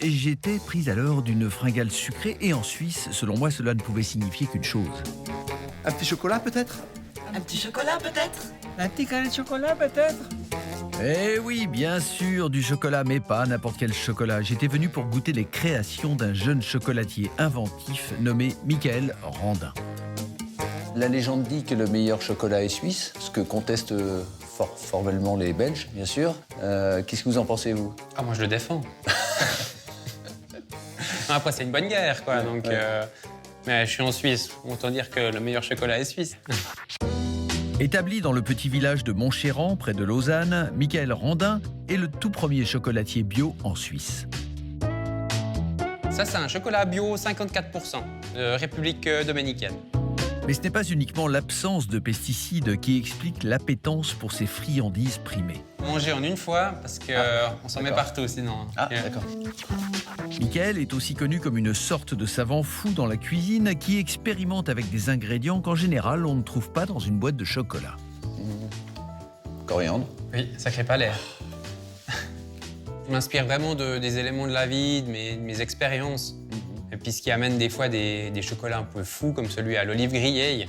et j'étais prise alors d'une fringale sucrée. Et en Suisse, selon moi, cela ne pouvait signifier qu'une chose. Un petit chocolat peut-être? Un petit chocolat peut-être? Un petit carré de chocolat peut-être? Eh oui, bien sûr, du chocolat, mais pas n'importe quel chocolat. J'étais venu pour goûter les créations d'un jeune chocolatier inventif nommé Michael Randin. La légende dit que le meilleur chocolat est suisse, ce que contestent formellement les Belges, bien sûr. Qu'est-ce que vous en pensez, vous? Ah, moi, je le défends. Après, c'est une bonne guerre, quoi. Donc, mais je suis en Suisse. Autant dire que le meilleur chocolat est suisse. Établi dans le petit village de Montchéran, près de Lausanne, Michael Randin est le tout premier chocolatier bio en Suisse. Ça, c'est un chocolat bio 54%, de République dominicaine. Mais ce n'est pas uniquement l'absence de pesticides qui explique l'appétence pour ces friandises primées. Manger en une fois, parce qu'on s'en met partout sinon. Ah, d'accord. Michael est aussi connu comme une sorte de savant fou dans la cuisine qui expérimente avec des ingrédients qu'en général on ne trouve pas dans une boîte de chocolat. Coriandre. Oui, sacré palais. Je m'inspire vraiment des éléments de la vie, de mes expériences. Et puis ce qui amène des fois des chocolats un peu fous, comme celui à l'olive grillée.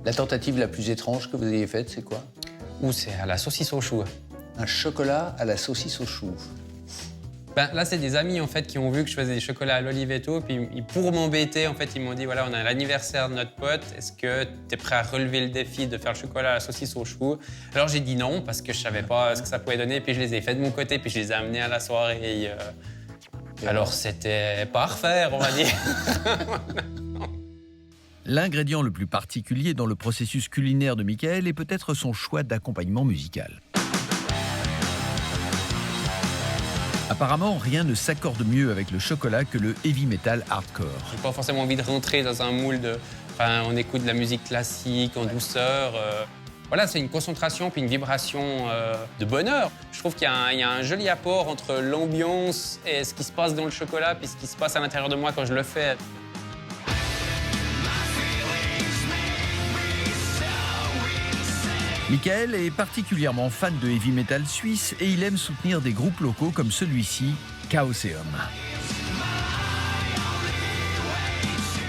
La tentative la plus étrange que vous ayez faite, c'est quoi? Ou c'est à la saucisse au chou. Un chocolat à la saucisse au chou. Ben, là, c'est des amis en fait qui ont vu que je faisais des chocolats à l'olive et tout, puis pour m'embêter, en fait, ils m'ont dit voilà, on a l'anniversaire de notre pote, est-ce que tu es prêt à relever le défi de faire le chocolat à la saucisse au chou? Alors j'ai dit non parce que je savais pas ce que ça pouvait donner, puis je les ai fait de mon côté, puis je les ai amenés à la soirée. Alors c'était pas à refaire, on va dire. L'ingrédient le plus particulier dans le processus culinaire de Michael est peut-être son choix d'accompagnement musical. Apparemment, rien ne s'accorde mieux avec le chocolat que le heavy metal hardcore. J'ai pas forcément envie de rentrer dans un moule de... Enfin, on écoute de la musique classique en douceur. Voilà, c'est une concentration puis une vibration de bonheur. Je trouve qu'il y a un joli apport entre l'ambiance et ce qui se passe dans le chocolat puis ce qui se passe à l'intérieur de moi quand je le fais. Michael est particulièrement fan de heavy metal suisse et il aime soutenir des groupes locaux comme celui-ci, Chaoseum.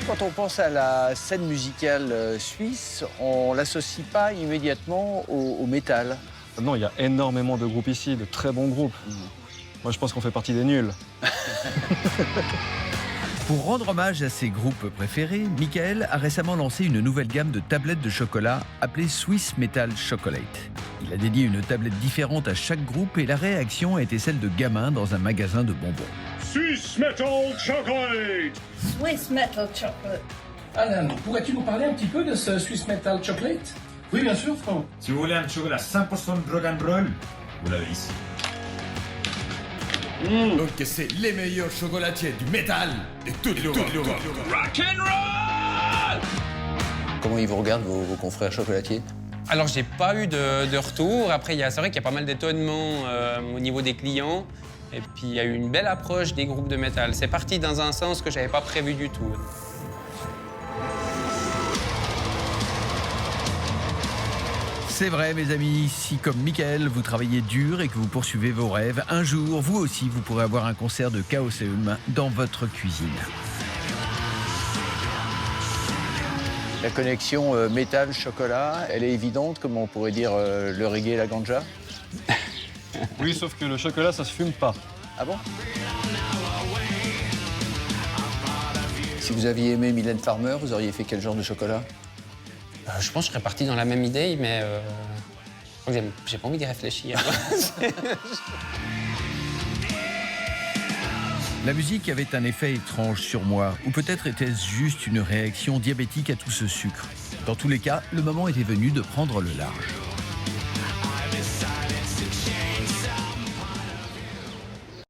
Quand on pense à la scène musicale suisse, on ne l'associe pas immédiatement au métal. Non, il y a énormément de groupes ici, de très bons groupes. Moi, je pense qu'on fait partie des nuls. Pour rendre hommage à ses groupes préférés, Michael a récemment lancé une nouvelle gamme de tablettes de chocolat appelée Swiss Metal Chocolate. Il a dédié une tablette différente à chaque groupe et la réaction a été celle de gamins dans un magasin de bonbons. Swiss Metal Chocolate! Swiss Metal Chocolate. Alain, pourrais-tu nous parler un petit peu de ce Swiss Metal Chocolate? Oui, bien sûr, Franck. Si vous voulez un chocolat 100% rock'n'roll, vous l'avez ici. Donc c'est les meilleurs chocolatiers du métal de toute l'Europe. Rock'n'roll! Comment ils vous regardent, vos confrères chocolatiers? Alors, j'ai pas eu de retour. Après, c'est vrai qu'il y a pas mal d'étonnements au niveau des clients. Et puis, il y a eu une belle approche des groupes de métal. C'est parti dans un sens que j'avais pas prévu du tout. C'est vrai, mes amis, si comme Michael, vous travaillez dur et que vous poursuivez vos rêves, un jour, vous aussi, vous pourrez avoir un concert de Chaoseum dans votre cuisine. La connexion métal-chocolat, elle est évidente, comme on pourrait dire le reggae et la ganja. Oui, sauf que le chocolat, ça se fume pas. Ah bon? Si vous aviez aimé Mylène Farmer, vous auriez fait quel genre de chocolat? Je pense que je serais parti dans la même idée, mais j'ai pas envie d'y réfléchir. La musique avait un effet étrange sur moi, ou peut-être était-ce juste une réaction diabétique à tout ce sucre. Dans tous les cas, le moment était venu de prendre le large.